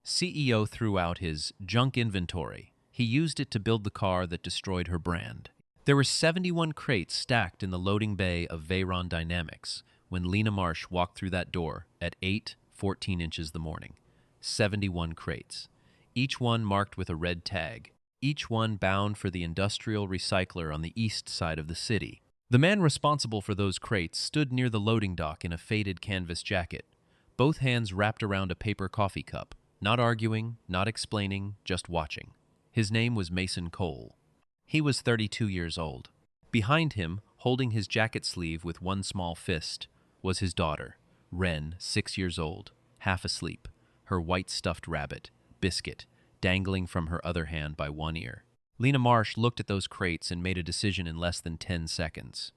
CEO threw out his junk inventory. He used it to build the car that destroyed her brand. There were 71 crates stacked in the loading bay of Veyron Dynamics when Lena Marsh walked through that door at 8:14 inches the morning. 71 crates, each one marked with a red tag, each one bound for the industrial recycler on the east side of the city. The man responsible for those crates stood near the loading dock in a faded canvas jacket, both hands wrapped around a paper coffee cup, not arguing, not explaining, just watching. His name was Mason Cole. He was 32 years old. Behind him, holding his jacket sleeve with one small fist, was his daughter, Wren, 6 years old, half asleep, her white stuffed rabbit, Biscuit, dangling from her other hand by one ear. Lena Marsh looked at those crates and made a decision in less than 10 seconds.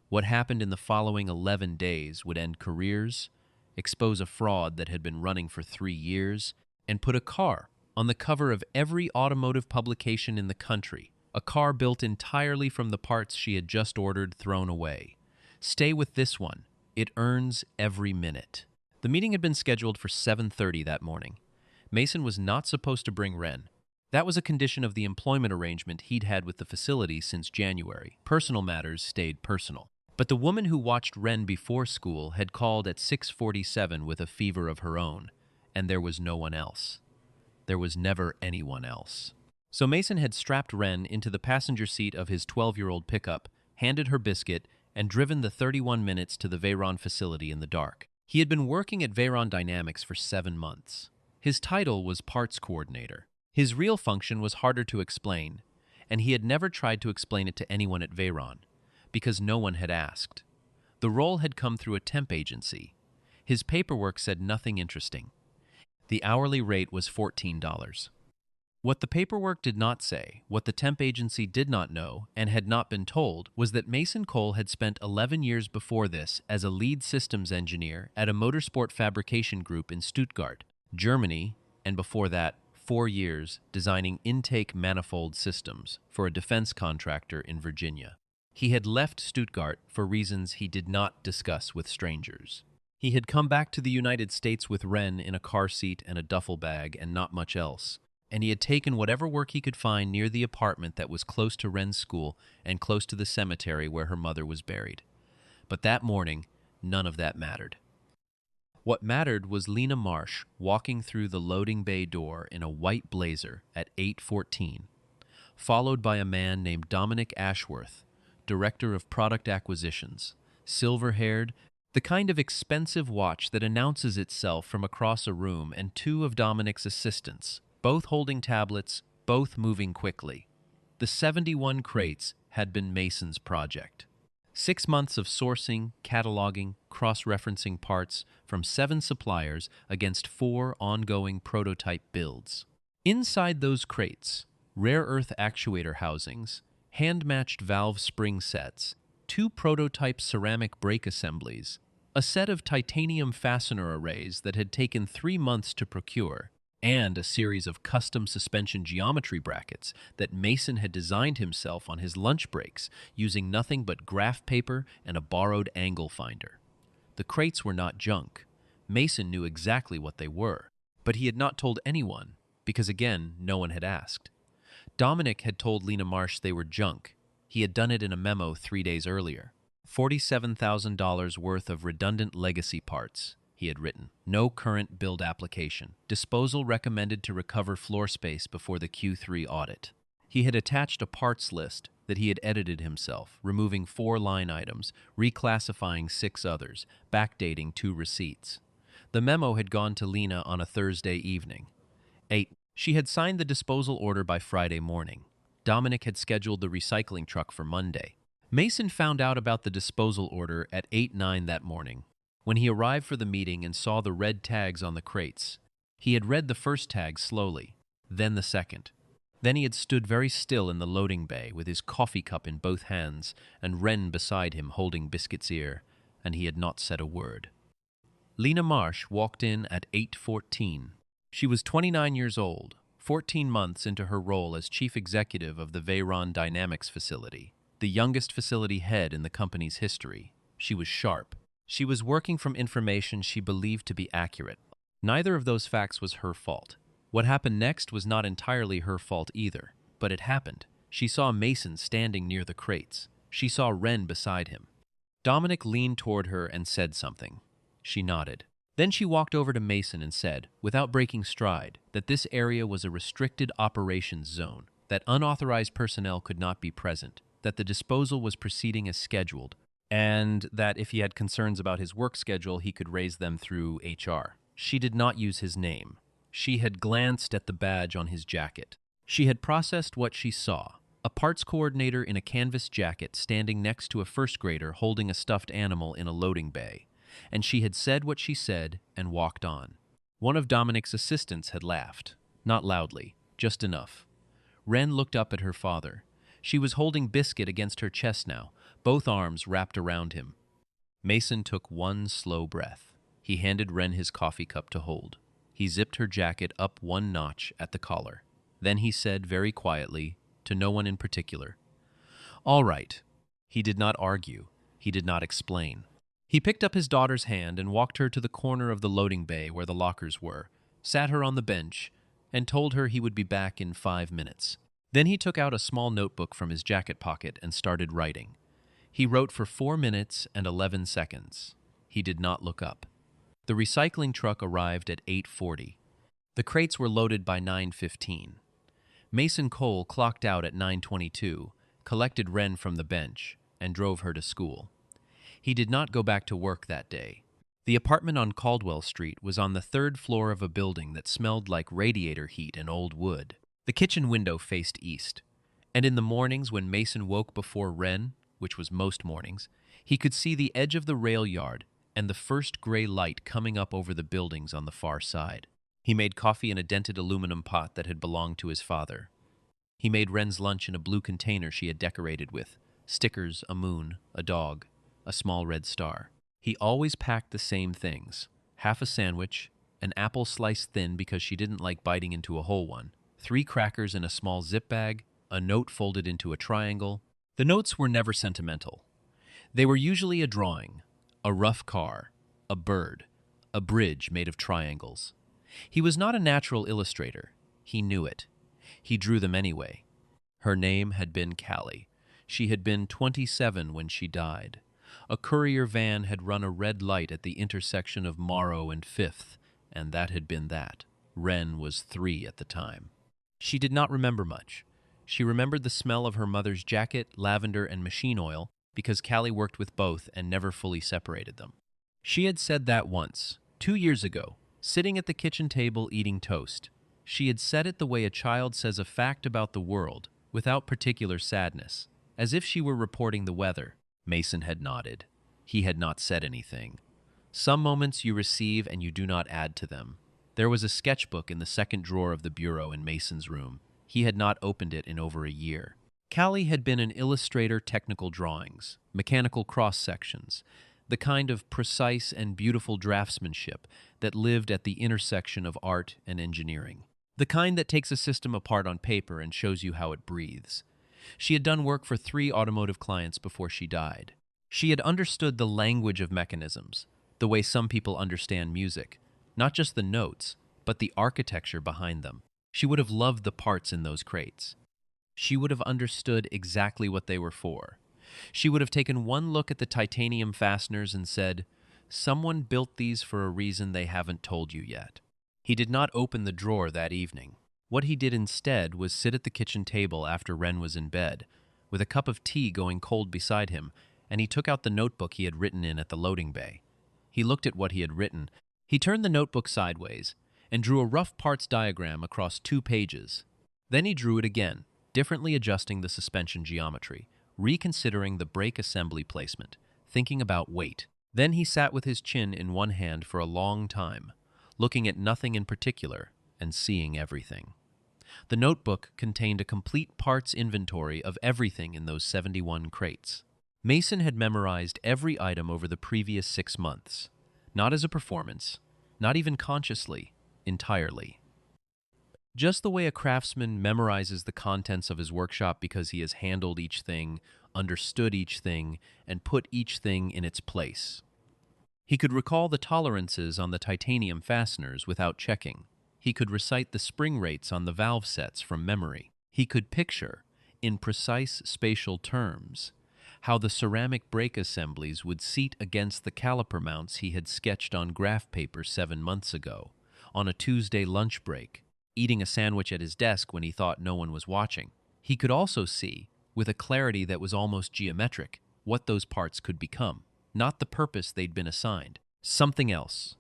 What happened in the following 11 days would end careers, expose a fraud that had been running for 3 years, and put a car on the cover of every automotive publication in the country, a car built entirely from the parts she had just ordered thrown away. Stay with this one. It earns every minute. The meeting had been scheduled for 7:30 that morning. Mason was not supposed to bring Wren. That was a condition of the employment arrangement he'd had with the facility since January. Personal matters stayed personal. But the woman who watched Wren before school had called at 6:47 with a fever of her own, and there was no one else. There was never anyone else. So Mason had strapped Wren into the passenger seat of his 12-year-old pickup, handed her Biscuit, and driven the 31 minutes to the Veyron facility in the dark. He had been working at Veyron Dynamics for 7 months. His title was parts coordinator. His real function was harder to explain, and he had never tried to explain it to anyone at Veyron, because no one had asked. The role had come through a temp agency. His paperwork said nothing interesting. The hourly rate was $14. What the paperwork did not say, what the temp agency did not know and had not been told, was that Mason Cole had spent 11 years before this as a lead systems engineer at a motorsport fabrication group in Stuttgart, Germany, and before that, 4 years designing intake manifold systems for a defense contractor in Virginia. He had left Stuttgart for reasons he did not discuss with strangers. He had come back to the United States with Wren in a car seat and a duffel bag and not much else, and he had taken whatever work he could find near the apartment that was close to Wren's school and close to the cemetery where her mother was buried. But that morning, none of that mattered. What mattered was Lena Marsh walking through the loading bay door in a white blazer at 8:14, followed by a man named Dominic Ashworth, Director of Product Acquisitions, silver-haired, the kind of expensive watch that announces itself from across a room, and 2 of Dominic's assistants, both holding tablets, both moving quickly. The 71 crates had been Mason's project. 6 months of sourcing, cataloging, cross-referencing parts from 7 suppliers against 4 ongoing prototype builds. Inside those crates, rare earth actuator housings, hand-matched valve spring sets, 2 prototype ceramic brake assemblies, a set of titanium fastener arrays that had taken 3 months to procure, and a series of custom suspension geometry brackets that Mason had designed himself on his lunch breaks using nothing but graph paper and a borrowed angle finder. The crates were not junk. Mason knew exactly what they were, but he had not told anyone because, again, no one had asked. Dominic had told Lena Marsh they were junk. He had done it in a memo 3 days earlier. $47,000 worth of redundant legacy parts, he had written. No current build application. Disposal recommended to recover floor space before the Q3 audit. He had attached a parts list that he had edited himself, removing 4 line items, reclassifying 6 others, backdating 2 receipts. The memo had gone to Lena on a Thursday evening. 8. She had signed the disposal order by Friday morning. Dominic had scheduled the recycling truck for Monday. Mason found out about the disposal order at 8:09 that morning. When he arrived for the meeting and saw the red tags on the crates, he had read the first tag slowly, then the second. Then he had stood very still in the loading bay with his coffee cup in both hands and Wren beside him holding Biscuit's ear, and he had not said a word. Lena Marsh walked in at 8:14. She was 29 years old, 14 months into her role as chief executive of the Veyron Dynamics facility, the youngest facility head in the company's history. She was sharp. She was working from information she believed to be accurate. Neither of those facts was her fault. What happened next was not entirely her fault either, but it happened. She saw Mason standing near the crates. She saw Wren beside him. Dominic leaned toward her and said something. She nodded. Then she walked over to Mason and said, without breaking stride, that this area was a restricted operations zone, that unauthorized personnel could not be present, that the disposal was proceeding as scheduled, and that if he had concerns about his work schedule, he could raise them through HR. She did not use his name. She had glanced at the badge on his jacket. She had processed what she saw. A parts coordinator in a canvas jacket standing next to a first grader holding a stuffed animal in a loading bay. And she had said what she said and walked on. One of Dominic's assistants had laughed. Not loudly, just enough. Wren looked up at her father. She was holding Biscuit against her chest now, both arms wrapped around him. Mason took one slow breath. He handed Wren his coffee cup to hold. He zipped her jacket up one notch at the collar. Then he said very quietly, to no one in particular, "All right." He did not argue. He did not explain. He picked up his daughter's hand and walked her to the corner of the loading bay where the lockers were, sat her on the bench, and told her he would be back in 5 minutes. Then he took out a small notebook from his jacket pocket and started writing. He wrote for 4 minutes and 11 seconds. He did not look up. The recycling truck arrived at 8:40. The crates were loaded by 9:15. Mason Cole clocked out at 9:22, collected Wren from the bench, and drove her to school. He did not go back to work that day. The apartment on Caldwell Street was on the 3rd floor of a building that smelled like radiator heat and old wood. The kitchen window faced east, and in the mornings when Mason woke before Wren, which was most mornings, he could see the edge of the rail yard and the first gray light coming up over the buildings on the far side. He made coffee in a dented aluminum pot that had belonged to his father. He made Wren's lunch in a blue container she had decorated with stickers, a moon, a dog, a small red star. He always packed the same things: half a sandwich, an apple sliced thin because she didn't like biting into a whole one, 3 crackers in a small zip bag, a note folded into a triangle. The notes were never sentimental. They were usually a drawing, a rough car, a bird, a bridge made of triangles. He was not a natural illustrator. He knew it. He drew them anyway. Her name had been Callie. She had been 27 when she died. A courier van had run a red light at the intersection of Morrow and 5th, and that had been that. Wren was 3 at the time. She did not remember much. She remembered the smell of her mother's jacket, lavender, and machine oil, because Callie worked with both and never fully separated them. She had said that once, 2 years ago, sitting at the kitchen table eating toast. She had said it the way a child says a fact about the world, without particular sadness, as if she were reporting the weather. Mason had nodded. He had not said anything. Some moments you receive and you do not add to them. There was a sketchbook in the second drawer of the bureau in Mason's room. He had not opened it in over a year. Callie had been an illustrator, technical drawings, mechanical cross-sections, the kind of precise and beautiful draftsmanship that lived at the intersection of art and engineering, the kind that takes a system apart on paper and shows you how it breathes. She had done work for 3 automotive clients before she died. She had understood the language of mechanisms, the way some people understand music, not just the notes, but the architecture behind them. She would have loved the parts in those crates. She would have understood exactly what they were for. She would have taken one look at the titanium fasteners and said, "Someone built these for a reason they haven't told you yet." He did not open the drawer that evening. What he did instead was sit at the kitchen table after Wren was in bed, with a cup of tea going cold beside him, and he took out the notebook he had written in at the loading bay. He looked at what he had written. He turned the notebook sideways and drew a rough parts diagram across 2 pages. Then he drew it again, differently adjusting the suspension geometry, reconsidering the brake assembly placement, thinking about weight. Then he sat with his chin in one hand for a long time, looking at nothing in particular and seeing everything. The notebook contained a complete parts inventory of everything in those 71 crates. Mason had memorized every item over the previous 6 months, not as a performance, not even consciously, entirely. Just the way a craftsman memorizes the contents of his workshop because he has handled each thing, understood each thing, and put each thing in its place. He could recall the tolerances on the titanium fasteners without checking. He could recite the spring rates on the valve sets from memory. He could picture, in precise spatial terms, how the ceramic brake assemblies would seat against the caliper mounts he had sketched on graph paper 7 months ago, on a Tuesday lunch break, eating a sandwich at his desk when he thought no one was watching. He could also see, with a clarity that was almost geometric, what those parts could become, not the purpose they'd been assigned. Something else.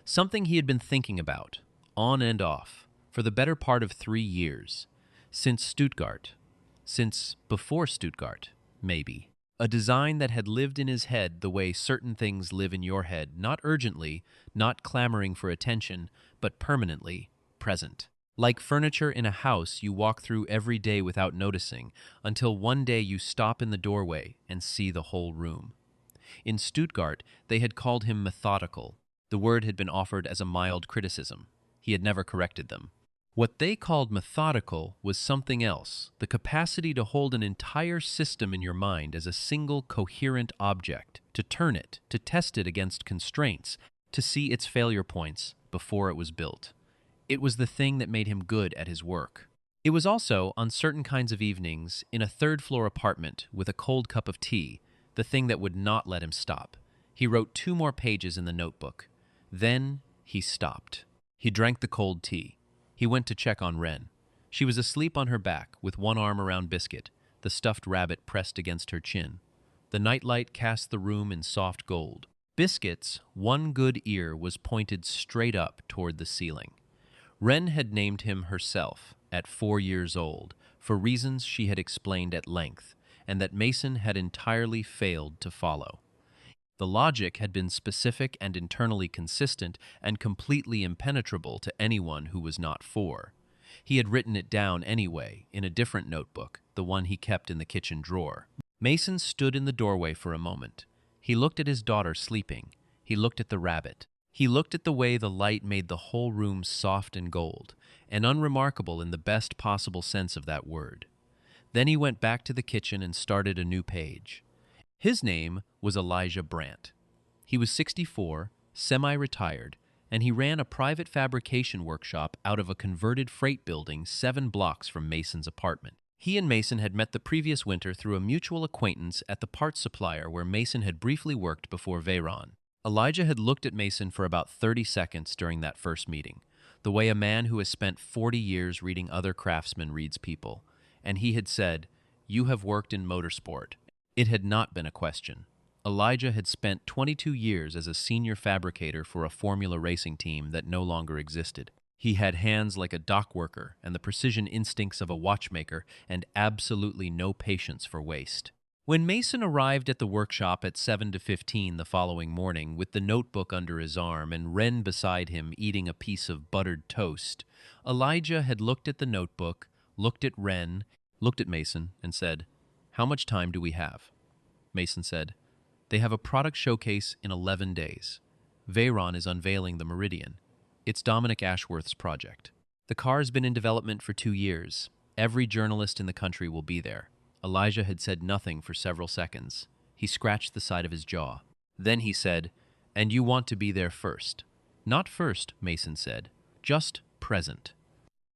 Something he had been thinking about, on and off, for the better part of 3 years. Since Stuttgart. Since before Stuttgart, maybe. A design that had lived in his head the way certain things live in your head, not urgently, not clamoring for attention, but permanently present. Like furniture in a house you walk through every day without noticing, until one day you stop in the doorway and see the whole room. In Stuttgart, they had called him methodical. The word had been offered as a mild criticism. He had never corrected them. What they called methodical was something else, the capacity to hold an entire system in your mind as a single coherent object, to turn it, to test it against constraints, to see its failure points before it was built. It was the thing that made him good at his work. It was also, on certain kinds of evenings, in a third-floor apartment with a cold cup of tea, the thing that would not let him stop. He wrote 2 more pages in the notebook. Then he stopped. He drank the cold tea. He went to check on Wren. She was asleep on her back, with one arm around Biscuit, the stuffed rabbit pressed against her chin. The nightlight cast the room in soft gold. Biscuit's one good ear was pointed straight up toward the ceiling. Wren had named him herself, at 4 years old, for reasons she had explained at length, and that Mason had entirely failed to follow. The logic had been specific and internally consistent and completely impenetrable to anyone who was not 4. He had written it down anyway, in a different notebook, the one he kept in the kitchen drawer. Mason stood in the doorway for a moment. He looked at his daughter sleeping. He looked at the rabbit. He looked at the way the light made the whole room soft and gold, and unremarkable in the best possible sense of that word. Then he went back to the kitchen and started a new page. His name was Elijah Brandt. He was 64, semi-retired, and he ran a private fabrication workshop out of a converted freight building 7 blocks from Mason's apartment. He and Mason had met the previous winter through a mutual acquaintance at the parts supplier where Mason had briefly worked before Veyron. Elijah had looked at Mason for about 30 seconds during that first meeting, the way a man who has spent 40 years reading other craftsmen reads people, and he had said, "You have worked in motorsport." It had not been a question. Elijah had spent 22 years as a senior fabricator for a Formula racing team that no longer existed. He had hands like a dock worker and the precision instincts of a watchmaker and absolutely no patience for waste. When Mason arrived at the workshop at 7 to 15 the following morning with the notebook under his arm and Wren beside him eating a piece of buttered toast, Elijah had looked at the notebook, looked at Wren, looked at Mason, and said, "How much time do we have?" Mason said, "They have a product showcase in 11 days. Veyron is unveiling the Meridian. It's Dominic Ashworth's project. The car's been in development for 2 years. Every journalist in the country will be there." Elijah had said nothing for several seconds. He scratched the side of his jaw. Then he said, "And you want to be there first." "Not first," Mason said. "Just present."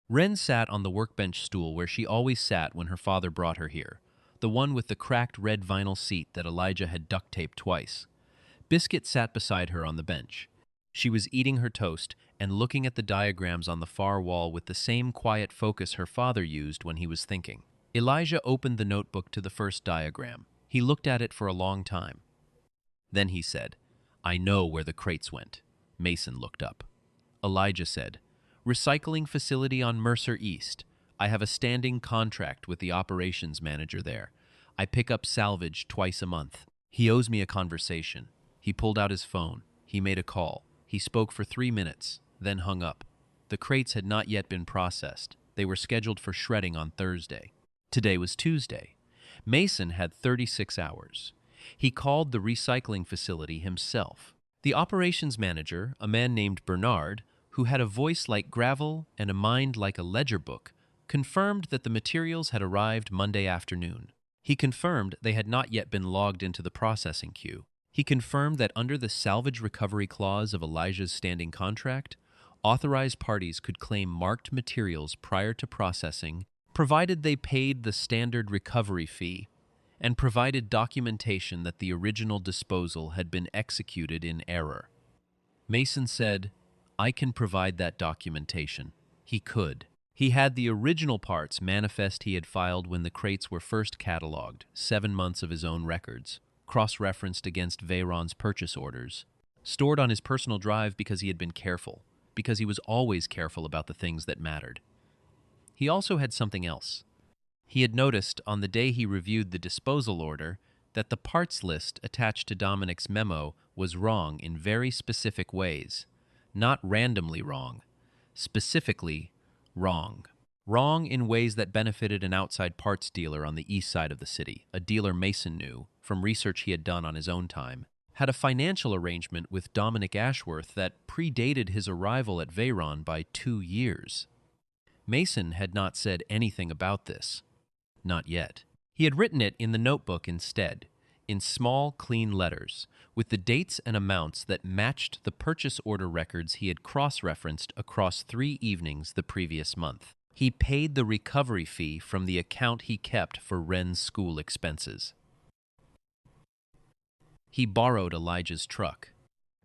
Wren sat on the workbench stool where she always sat when her father brought her here, the one with the cracked red vinyl seat that Elijah had duct-taped twice. Biscuit sat beside her on the bench. She was eating her toast and looking at the diagrams on the far wall with the same quiet focus her father used when he was thinking. Elijah opened the notebook to the first diagram. He looked at it for a long time. Then he said, "I know where the crates went." Mason looked up. Elijah said, "Recycling facility on Mercer East. I have a standing contract with the operations manager there. I pick up salvage twice a month. He owes me a conversation." He pulled out his phone. He made a call. He spoke for 3 minutes, then hung up. The crates had not yet been processed. They were scheduled for shredding on Thursday. Today was Tuesday. Mason had 36 hours. He called the recycling facility himself. The operations manager, a man named Bernard, who had a voice like gravel and a mind like a ledger book, confirmed that the materials had arrived Monday afternoon. He confirmed they had not yet been logged into the processing queue. He confirmed that under the salvage recovery clause of Elijah's standing contract, Authorized parties could claim marked materials prior to processing, provided they paid the standard recovery fee and provided documentation that the original disposal had been executed in error. Mason said, "I can provide that documentation." He could. He had the original parts manifest he had filed when the crates were first cataloged, 7 months of his own records, cross-referenced against Veyron's purchase orders, stored on his personal drive because he had been careful, because he was always careful about the things that mattered. He also had something else. He had noticed on the day he reviewed the disposal order that the parts list attached to Dominic's memo was wrong in very specific ways. Not randomly wrong. Specifically wrong. Wrong in ways that benefited an outside parts dealer on the east side of the city, a dealer Mason knew, from research he had done on his own time, had a financial arrangement with Dominic Ashworth that predated his arrival at Veyron by 2 years. Mason had not said anything about this. Not yet. He had written it in the notebook instead, in small, clean letters, with the dates and amounts that matched the purchase order records he had cross-referenced across 3 evenings the previous month. He paid the recovery fee from the account he kept for Ren's school expenses. He borrowed Elijah's truck.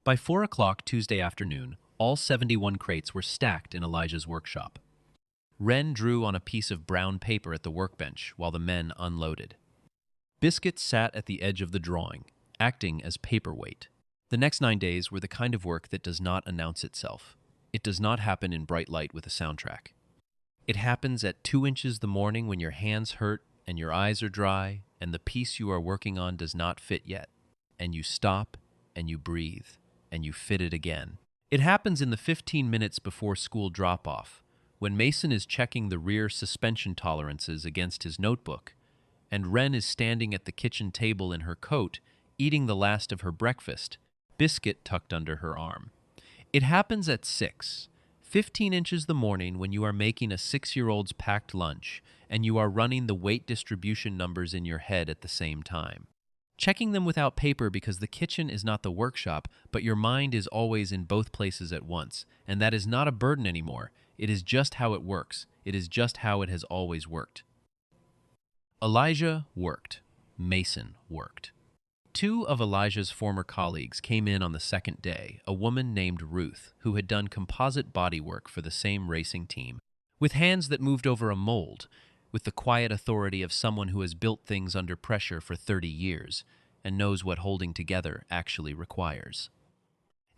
By 4 o'clock Tuesday afternoon, all 71 crates were stacked in Elijah's workshop. Ren drew on a piece of brown paper at the workbench while the men unloaded. Biscuit sat at the edge of the drawing, acting as paperweight. The next 9 days were the kind of work that does not announce itself. It does not happen in bright light with a soundtrack. It happens at 2 inches the morning when your hands hurt and your eyes are dry and the piece you are working on does not fit yet. And you stop and you breathe and you fit it again. It happens in the 15 minutes before school drop-off, when Mason is checking the rear suspension tolerances against his notebook, and Ren is standing at the kitchen table in her coat, eating the last of her breakfast, biscuit tucked under her arm. It happens at 6, 15 inches the morning when you are making a 6-year-old's packed lunch, and you are running the weight distribution numbers in your head at the same time. Checking them without paper because the kitchen is not the workshop, but your mind is always in both places at once, and that is not a burden anymore. It is just how it works. It is just how it has always worked. Elijah worked. Mason worked. 2 of Elijah's former colleagues came in on the second day, a woman named Ruth, who had done composite bodywork for the same racing team, with hands that moved over a mold, with the quiet authority of someone who has built things under pressure for 30 years and knows what holding together actually requires.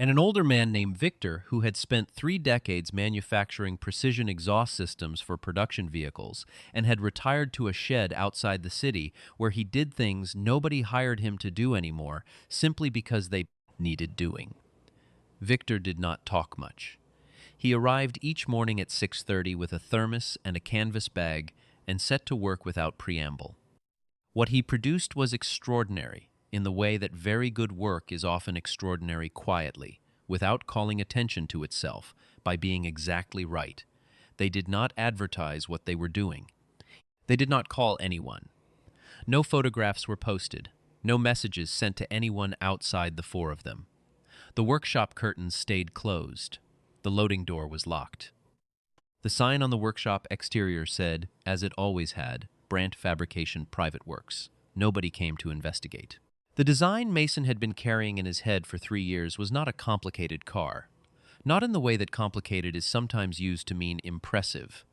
And an older man named Victor, who had spent 3 decades manufacturing precision exhaust systems for production vehicles and had retired to a shed outside the city where he did things nobody hired him to do anymore simply because they needed doing. Victor did not talk much. He arrived each morning at 6:30 with a thermos and a canvas bag and set to work without preamble. What he produced was extraordinary, in the way that very good work is often extraordinary quietly, without calling attention to itself, by being exactly right. They did not advertise what they were doing. They did not call anyone. No photographs were posted, no messages sent to anyone outside the 4 of them. The workshop curtains stayed closed. The loading door was locked. The sign on the workshop exterior said, as it always had, Brandt Fabrication Private Works. Nobody came to investigate. The design Mason had been carrying in his head for 3 years was not a complicated car. Not in the way that complicated is sometimes used to mean impressive.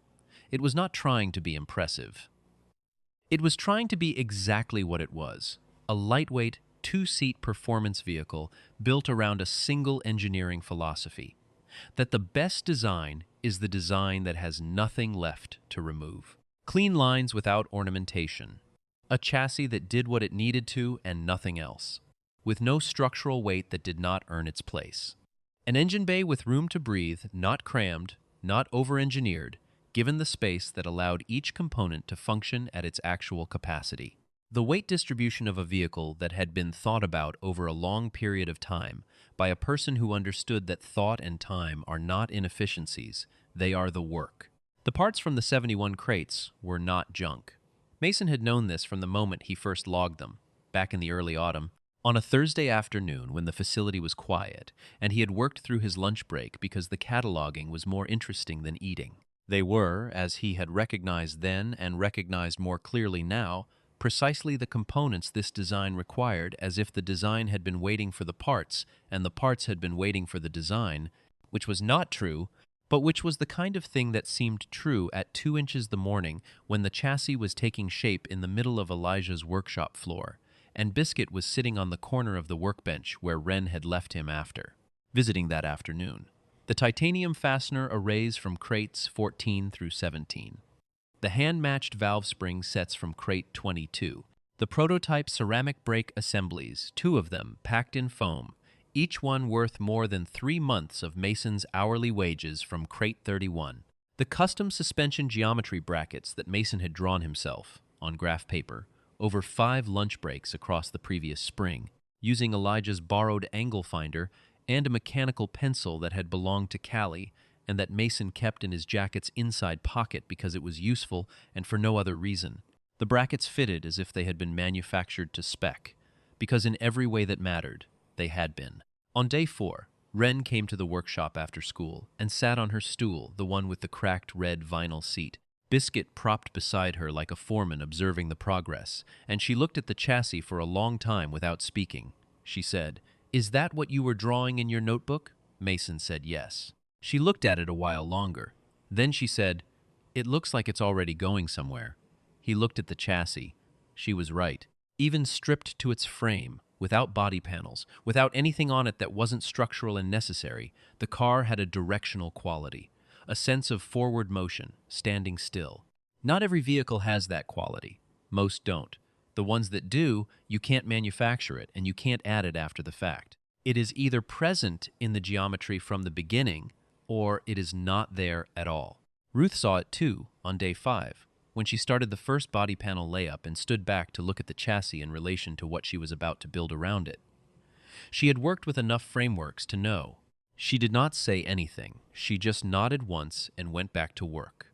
It was not trying to be impressive. It was trying to be exactly what it was, a lightweight, 2-seat performance vehicle built around a single engineering philosophy, that the best design is the design that has nothing left to remove. Clean lines without ornamentation. A chassis that did what it needed to and nothing else, with no structural weight that did not earn its place. An engine bay with room to breathe, not crammed, not over-engineered, given the space that allowed each component to function at its actual capacity. The weight distribution of a vehicle that had been thought about over a long period of time by a person who understood that thought and time are not inefficiencies, they are the work. The parts from the 71 crates were not junk. Mason had known this from the moment he first logged them, back in the early autumn, On a Thursday afternoon when the facility was quiet and he had worked through his lunch break because the cataloging was more interesting than eating. They were, as he had recognized then and recognized more clearly now, precisely the components this design required, as if the design had been waiting for the parts and the parts had been waiting for the design, which was not true, but which was the kind of thing that seemed true at 2 inches the morning when the chassis was taking shape in the middle of Elijah's workshop floor, and Biscuit was sitting on the corner of the workbench where Wren had left him after visiting that afternoon. The titanium fastener arrays from crates 14 through 17. The hand-matched valve spring sets from crate 22. The prototype ceramic brake assemblies, 2 of them packed in foam, each one worth more than 3 months of Mason's hourly wages from crate 31. The custom suspension geometry brackets that Mason had drawn himself, on graph paper, over 5 lunch breaks across the previous spring, using Elijah's borrowed angle finder and a mechanical pencil that had belonged to Callie and that Mason kept in his jacket's inside pocket because it was useful and for no other reason. The brackets fitted as if they had been manufactured to spec, because in every way that mattered, they had been. On day 4, Wren came to the workshop after school and sat on her stool, the one with the cracked red vinyl seat. Biscuit propped beside her like a foreman observing the progress, and she looked at the chassis for a long time without speaking. She said, "Is that what you were drawing in your notebook?" Mason said yes. She looked at it a while longer. Then she said, "It looks like it's already going somewhere." He looked at the chassis. She was right. Even stripped to its frame, without body panels, without anything on it that wasn't structural and necessary, the car had a directional quality, a sense of forward motion, standing still. Not every vehicle has that quality. Most don't. The ones that do, you can't manufacture it and you can't add it after the fact. It is either present in the geometry from the beginning, or it is not there at all. Ruth saw it too on day 5, when she started the first body panel layup and stood back to look at the chassis in relation to what she was about to build around it. She had worked with enough frameworks to know. She did not say anything. She just nodded once and went back to work.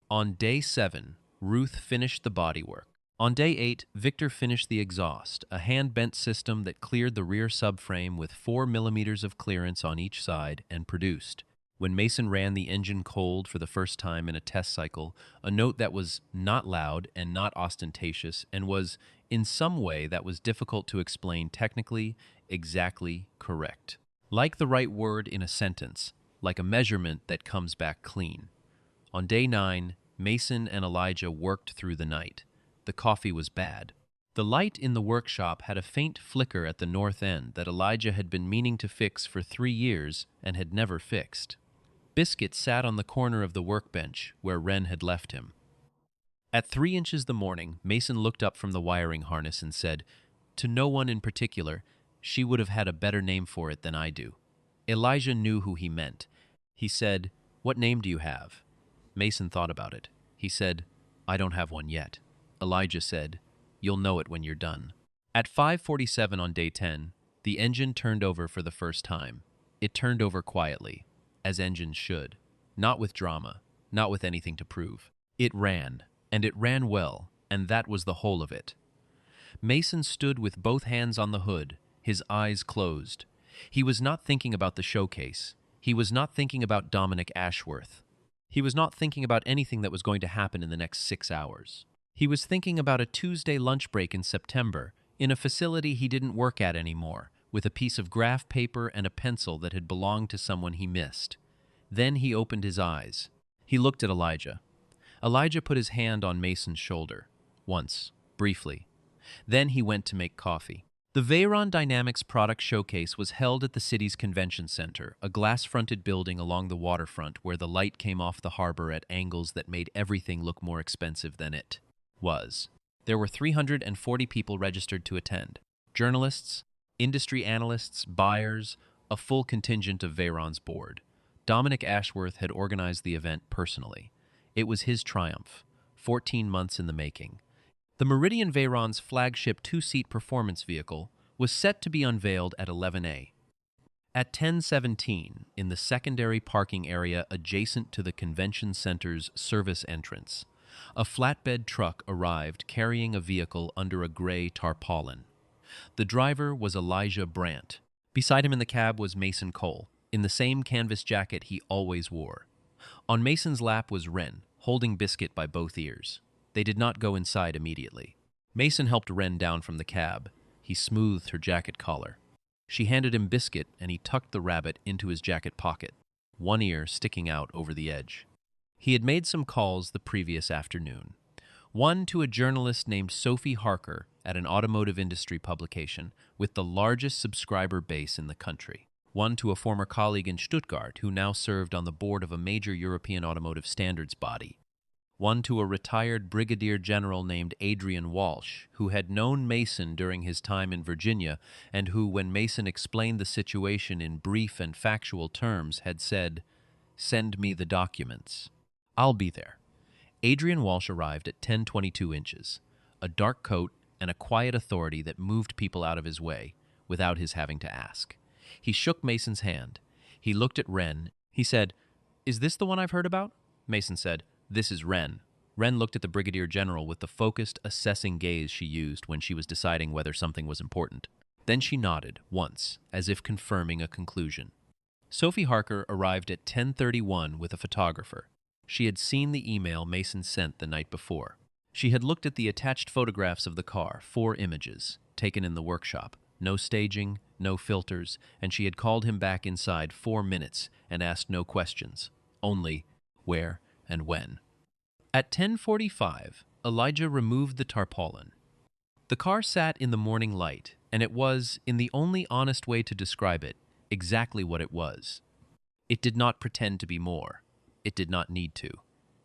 On day 7, Ruth finished the bodywork. On day 8, Victor finished the exhaust, a hand-bent system that cleared the rear subframe with 4 millimeters of clearance on each side and produced, when Mason ran the engine cold for the first time in a test cycle, a note that was not loud and not ostentatious and was, in some way that was difficult to explain technically, exactly correct. Like the right word in a sentence, like a measurement that comes back clean. On day 9, Mason and Elijah worked through the night. The coffee was bad. The light in the workshop had a faint flicker at the north end that Elijah had been meaning to fix for 3 years and had never fixed. Biscuit sat on the corner of the workbench where Wren had left him. At 3 inches the morning, Mason looked up from the wiring harness and said, to no one in particular, "She would have had a better name for it than I do." Elijah knew who he meant. He said, "What name do you have?" Mason thought about it. He said, "I don't have one yet." Elijah said, "You'll know it when you're done." At 5:47 on day 10, the engine turned over for the first time. It turned over quietly, as engines should, not with drama, not with anything to prove. It ran, and it ran well, and that was the whole of it. Mason stood with both hands on the hood, his eyes closed. He was not thinking about the showcase. He was not thinking about Dominic Ashworth. He was not thinking about anything that was going to happen in the next 6 hours. He was thinking about a Tuesday lunch break in September, in a facility he didn't work at anymore, with a piece of graph paper and a pencil that had belonged to someone he missed. Then he opened his eyes. He looked at Elijah. Elijah put his hand on Mason's shoulder, once, briefly. Then he went to make coffee. The Veyron Dynamics product showcase was held at the city's convention center, a glass-fronted building along the waterfront where the light came off the harbor at angles that made everything look more expensive than it was. There were 340 people registered to attend. Journalists, industry analysts, buyers, a full contingent of Veyron's board. Dominic Ashworth had organized the event personally. It was his triumph, 14 months in the making. The Meridian Veyron's flagship 2-seat performance vehicle was set to be unveiled at 11 a. At 10:17, in the secondary parking area adjacent to the convention center's service entrance, a flatbed truck arrived carrying a vehicle under a gray tarpaulin. The driver was Elijah Brandt. Beside him in the cab was Mason Cole, in the same canvas jacket he always wore. On Mason's lap was Wren, holding Biscuit by both ears. They did not go inside immediately. Mason helped Wren down from the cab. He smoothed her jacket collar. She handed him Biscuit, and he tucked the rabbit into his jacket pocket, one ear sticking out over the edge. He had made some calls the previous afternoon. One to a journalist named Sophie Harker at an automotive industry publication with the largest subscriber base in the country. One to a former colleague in Stuttgart who now served on the board of a major European automotive standards body. One to a retired brigadier general named Adrian Walsh, who had known Mason during his time in Virginia and who, when Mason explained the situation in brief and factual terms, had said, "Send me the documents. I'll be there." Adrian Walsh arrived at 10:22 inches, a dark coat and a quiet authority that moved people out of his way without his having to ask. He shook Mason's hand. He looked at Wren. He said, "Is this the one I've heard about?" Mason said, "This is Wren." Wren looked at the brigadier general with the focused, assessing gaze she used when she was deciding whether something was important. Then she nodded once, as if confirming a conclusion. Sophie Harker arrived at 10:31 with a photographer. She had seen the email Mason sent the night before. She had looked at the attached photographs of the car, 4 images, taken in the workshop. No staging, no filters, and she had called him back inside 4 minutes and asked no questions, only where and when. At 10:45, Elijah removed the tarpaulin. The car sat in the morning light, and it was, in the only honest way to describe it, exactly what it was. It did not pretend to be more. It did not need to.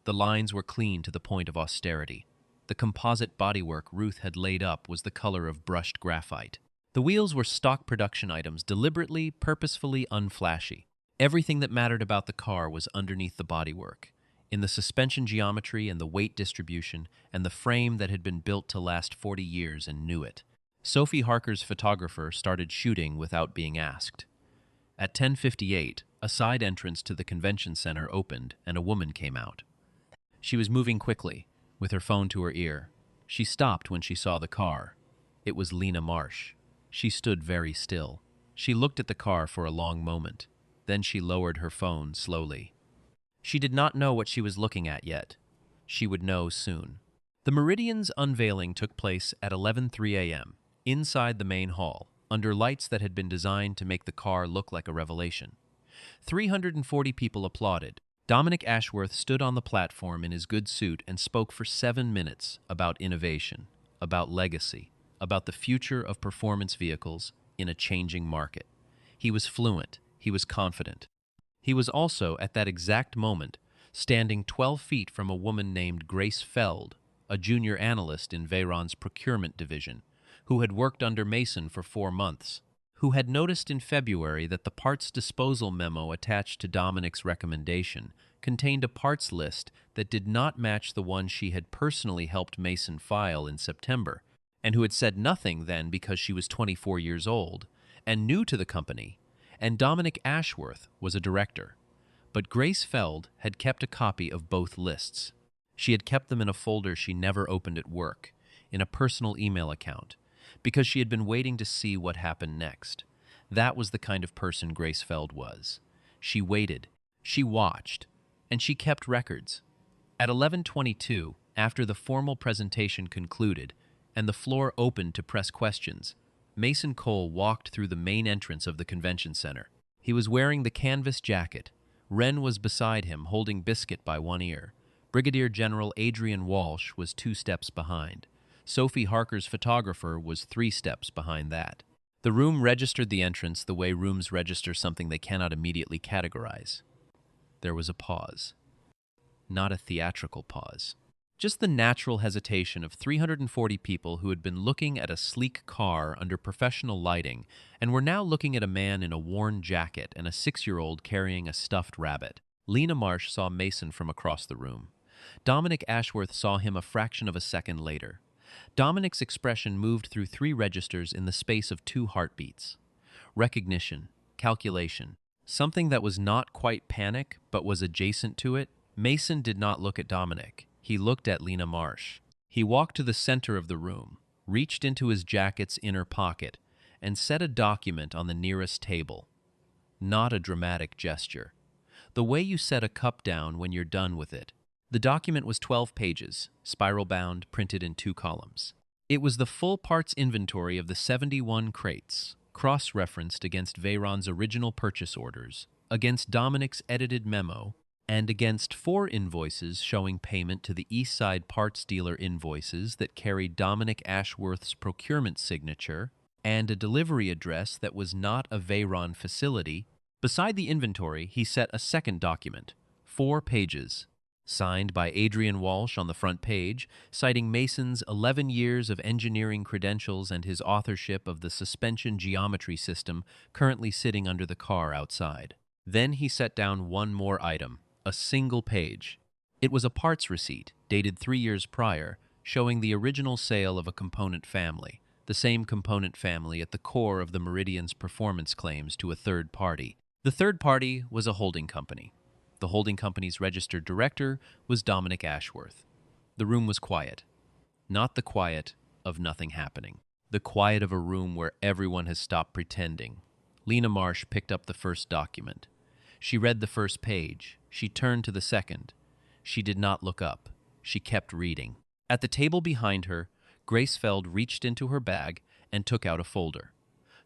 The lines were clean to the point of austerity. The composite bodywork Ruth had laid up was the color of brushed graphite. The wheels were stock production items, deliberately, purposefully unflashy. Everything that mattered about the car was underneath the bodywork, in the suspension geometry and the weight distribution, and the frame that had been built to last 40 years and knew it. Sophie Harker's photographer started shooting without being asked. At 10:58, a side entrance to the convention center opened and a woman came out. She was moving quickly, with her phone to her ear. She stopped when she saw the car. It was Lena Marsh. She stood very still. She looked at the car for a long moment. Then she lowered her phone slowly. She did not know what she was looking at yet. She would know soon. The Meridian's unveiling took place at 11:03 a.m., inside the main hall, under lights that had been designed to make the car look like a revelation. 340 people applauded. Dominic Ashworth stood on the platform in his good suit and spoke for 7 minutes about innovation, about legacy, about the future of performance vehicles in a changing market. He was fluent. He was confident. He was also, at that exact moment, standing 12 feet from a woman named Grace Feld, a junior analyst in Veyron's procurement division, who had worked under Mason for 4 months, who had noticed in February that the parts disposal memo attached to Dominic's recommendation contained a parts list that did not match the one she had personally helped Mason file in September, and who had said nothing then because she was 24 years old and new to the company, and Dominic Ashworth was a director. But Grace Feld had kept a copy of both lists. She had kept them in a folder she never opened at work, in a personal email account, because she had been waiting to see what happened next. That was the kind of person Grace Feld was. She waited, she watched, and she kept records. At 11:22, after the formal presentation concluded and the floor opened to press questions, Mason Cole walked through the main entrance of the convention center. He was wearing the canvas jacket. Wren was beside him, holding Biscuit by one ear. Brigadier General Adrian Walsh was 2 steps behind. Sophie Harker's photographer was 3 steps behind that. The room registered the entrance the way rooms register something they cannot immediately categorize. There was a pause. Not a theatrical pause. Just the natural hesitation of 340 people who had been looking at a sleek car under professional lighting and were now looking at a man in a worn jacket and a 6-year-old carrying a stuffed rabbit. Lena Marsh saw Mason from across the room. Dominic Ashworth saw him a fraction of a second later. Dominic's expression moved through 3 registers in the space of 2 heartbeats. Recognition, calculation, something that was not quite panic but was adjacent to it. Mason did not look at Dominic. He looked at Lena Marsh. He walked to the center of the room. reached into his jacket's inner pocket, and set a document on the nearest table. Not a dramatic gesture. The way you set a cup down when you're done with it. The document was 12 pages, spiral-bound, printed in 2 columns. It was the full parts inventory of the 71 crates, cross-referenced against Veyron's original purchase orders, against Dominic's edited memo, and against 4 invoices showing payment to the Eastside parts dealer invoices that carried Dominic Ashworth's procurement signature, and a delivery address that was not a Veyron facility. Beside the inventory, he set a second document, 4 pages, signed by Adrian Walsh on the front page, citing Mason's 11 years of engineering credentials and his authorship of the suspension geometry system currently sitting under the car outside. Then he set down one more item, a single page. It was a parts receipt, dated 3 years prior, showing the original sale of a component family, the same component family at the core of the Meridian's performance claims to a third party. The third party was a holding company. The holding company's registered director was Dominic Ashworth. The room was quiet. Not the quiet of nothing happening. The quiet of a room where everyone has stopped pretending. Lena Marsh picked up the first document. She read the first page. She turned to the second. She did not look up. She kept reading. At the table behind her, Grace Feld reached into her bag and took out a folder.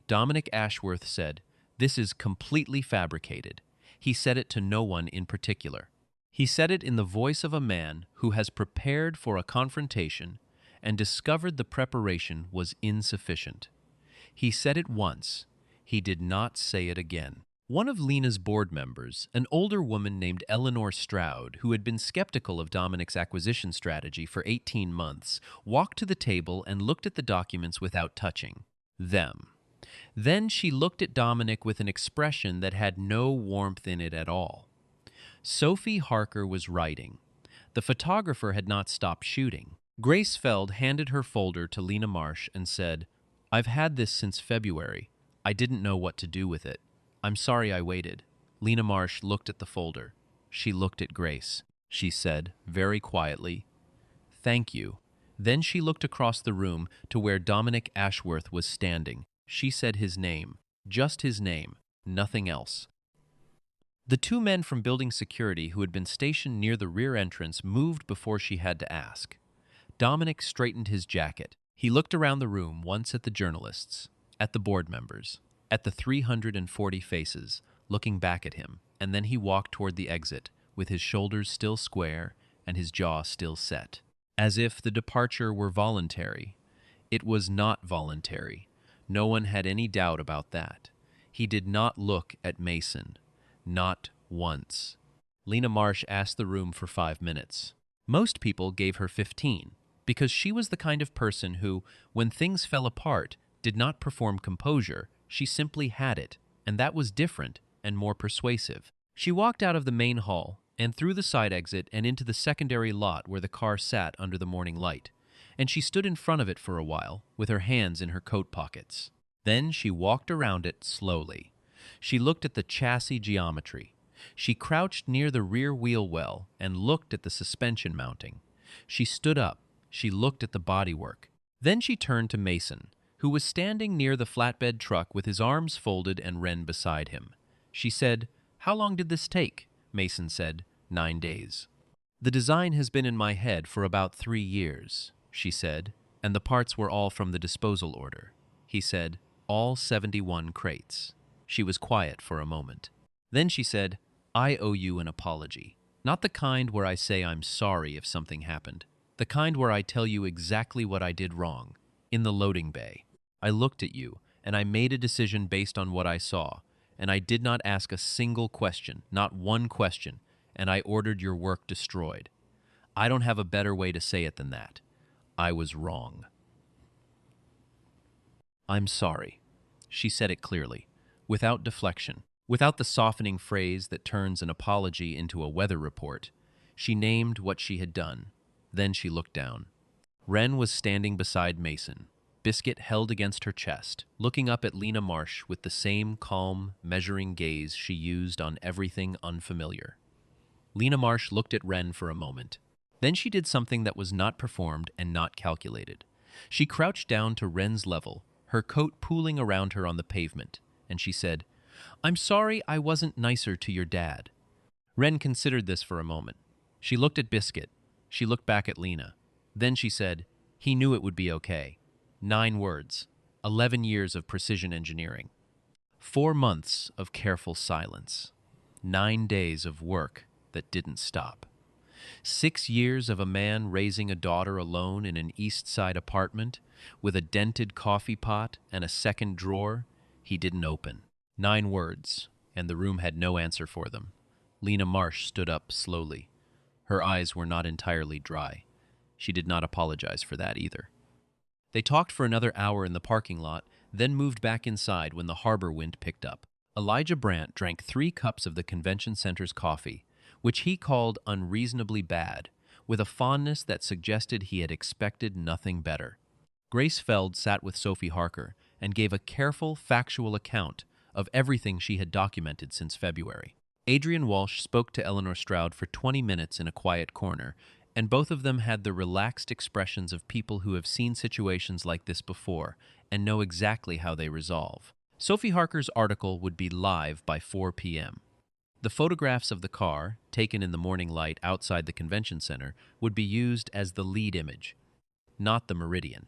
Dominic Ashworth said, "This is completely fabricated." He said it to no one in particular. He said it in the voice of a man who has prepared for a confrontation and discovered the preparation was insufficient. He said it once. He did not say it again. One of Lena's board members, an older woman named Eleanor Stroud, who had been skeptical of Dominic's acquisition strategy for 18 months, walked to the table and looked at the documents without touching them. Then she looked at Dominic with an expression that had no warmth in it at all. Sophie Harker was writing. The photographer had not stopped shooting. Grace Feld handed her folder to Lena Marsh and said, "I've had this since February. I didn't know what to do with it. I'm sorry I waited." Lena Marsh looked at the folder. She looked at Grace. She said, very quietly, "Thank you." Then she looked across the room to where Dominic Ashworth was standing. She said his name, just his name, nothing else. The 2 men from building security who had been stationed near the rear entrance moved before she had to ask. Dominic straightened his jacket. He looked around the room once at the journalists, at the board members, at the 340 faces, looking back at him, and then he walked toward the exit, with his shoulders still square and his jaw still set, as if the departure were voluntary. It was not voluntary. No one had any doubt about that. He did not look at Mason. Not once. Lena Marsh asked the room for 5 minutes. Most people gave her 15, because she was the kind of person who, when things fell apart, did not perform composure. She simply had it, and that was different and more persuasive. She walked out of the main hall and through the side exit and into the secondary lot where the car sat under the morning light, and she stood in front of it for a while with her hands in her coat pockets. Then she walked around it slowly. She looked at the chassis geometry. She crouched near the rear wheel well and looked at the suspension mounting. She stood up. She looked at the bodywork. Then she turned to Mason, who was standing near the flatbed truck with his arms folded and Wren beside him. She said, "How long did this take?" Mason said, 9 days. "The design has been in my head for about 3 years," she said, "and the parts were all from the disposal order." He said, "All 71 crates." She was quiet for a moment. Then she said, "I owe you an apology. Not the kind where I say I'm sorry if something happened. The kind where I tell you exactly what I did wrong. In the loading bay. I looked at you, and I made a decision based on what I saw, and I did not ask a single question, not one question, and I ordered your work destroyed. I don't have a better way to say it than that. I was wrong." "I'm sorry." She said it clearly, without deflection, without the softening phrase that turns an apology into a weather report. She named what she had done. Then she looked down. Wren was standing beside Mason, biscuit held against her chest, looking up at Lena Marsh with the same calm, measuring gaze she used on everything unfamiliar. Lena Marsh looked at Wren for a moment. Then she did something that was not performed and not calculated. She crouched down to Wren's level, her coat pooling around her on the pavement, and she said, "I'm sorry I wasn't nicer to your dad." Wren considered this for a moment. She looked at Biscuit. She looked back at Lena. Then she said, "He knew it would be okay." 9 words, 11 years of precision engineering, 4 months of careful silence, 9 days of work that didn't stop. 6 years of a man raising a daughter alone in an East Side apartment with a dented coffee pot and a second drawer he didn't open. 9 words, and the room had no answer for them. Lena Marsh stood up slowly. Her eyes were not entirely dry. She did not apologize for that either. They talked for another hour in the parking lot, then moved back inside when the harbor wind picked up. Elijah Brandt drank 3 cups of the convention center's coffee, which he called unreasonably bad, with a fondness that suggested he had expected nothing better. Grace Feld sat with Sophie Harker and gave a careful, factual account of everything she had documented since February. Adrian Walsh spoke to Eleanor Stroud for 20 minutes in a quiet corner, and both of them had the relaxed expressions of people who have seen situations like this before and know exactly how they resolve. Sophie Harker's article would be live by 4 p.m. The photographs of the car, taken in the morning light outside the convention center, would be used as the lead image, not the Meridian.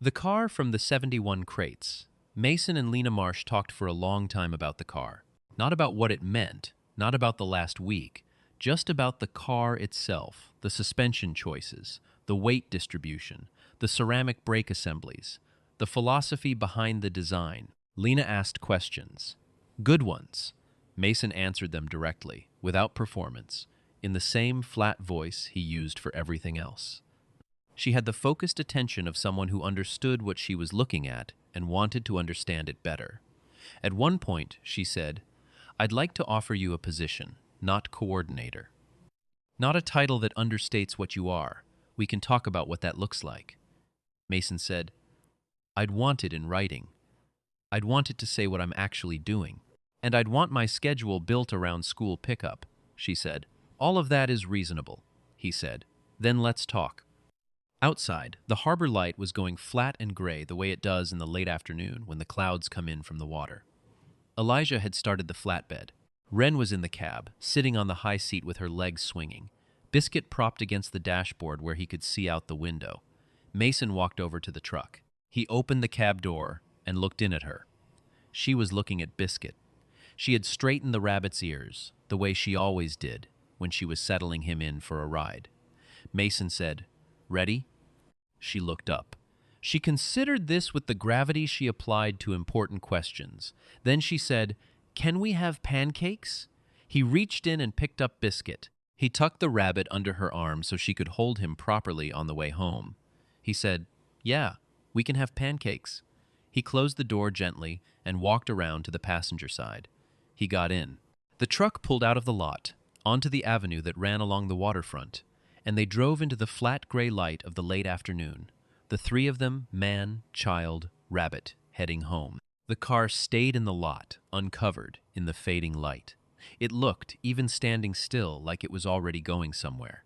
The car from the 71 crates. Mason and Lena Marsh talked for a long time about the car. Not about what it meant, not about the last week, just about the car itself, the suspension choices, the weight distribution, the ceramic brake assemblies, the philosophy behind the design. Lena asked questions. Good ones. Mason answered them directly, without performance, in the same flat voice he used for everything else. She had the focused attention of someone who understood what she was looking at and wanted to understand it better. At one point, she said, "I'd like to offer you a position, not coordinator. Not a title that understates what you are. We can talk about what that looks like." Mason said, "I'd want it in writing. I'd want it to say what I'm actually doing. And I'd want my schedule built around school pickup," she said. "All of that is reasonable," he said. "Then let's talk." Outside, the harbor light was going flat and gray the way it does in the late afternoon when the clouds come in from the water. Elijah had started the flatbed. Wren was in the cab, sitting on the high seat with her legs swinging. Biscuit propped against the dashboard where he could see out the window. Mason walked over to the truck. He opened the cab door and looked in at her. She was looking at Biscuit. She had straightened the rabbit's ears, the way she always did when she was settling him in for a ride. Mason said, "Ready?" She looked up. She considered this with the gravity she applied to important questions. Then she said, "Can we have pancakes?" He reached in and picked up Biscuit. He tucked the rabbit under her arm so she could hold him properly on the way home. He said, "Yeah, we can have pancakes." He closed the door gently and walked around to the passenger side. He got in. The truck pulled out of the lot, onto the avenue that ran along the waterfront, and they drove into the flat gray light of the late afternoon. The 3 of them, man, child, rabbit, heading home. The car stayed in the lot, uncovered, in the fading light. It looked, even standing still, like it was already going somewhere.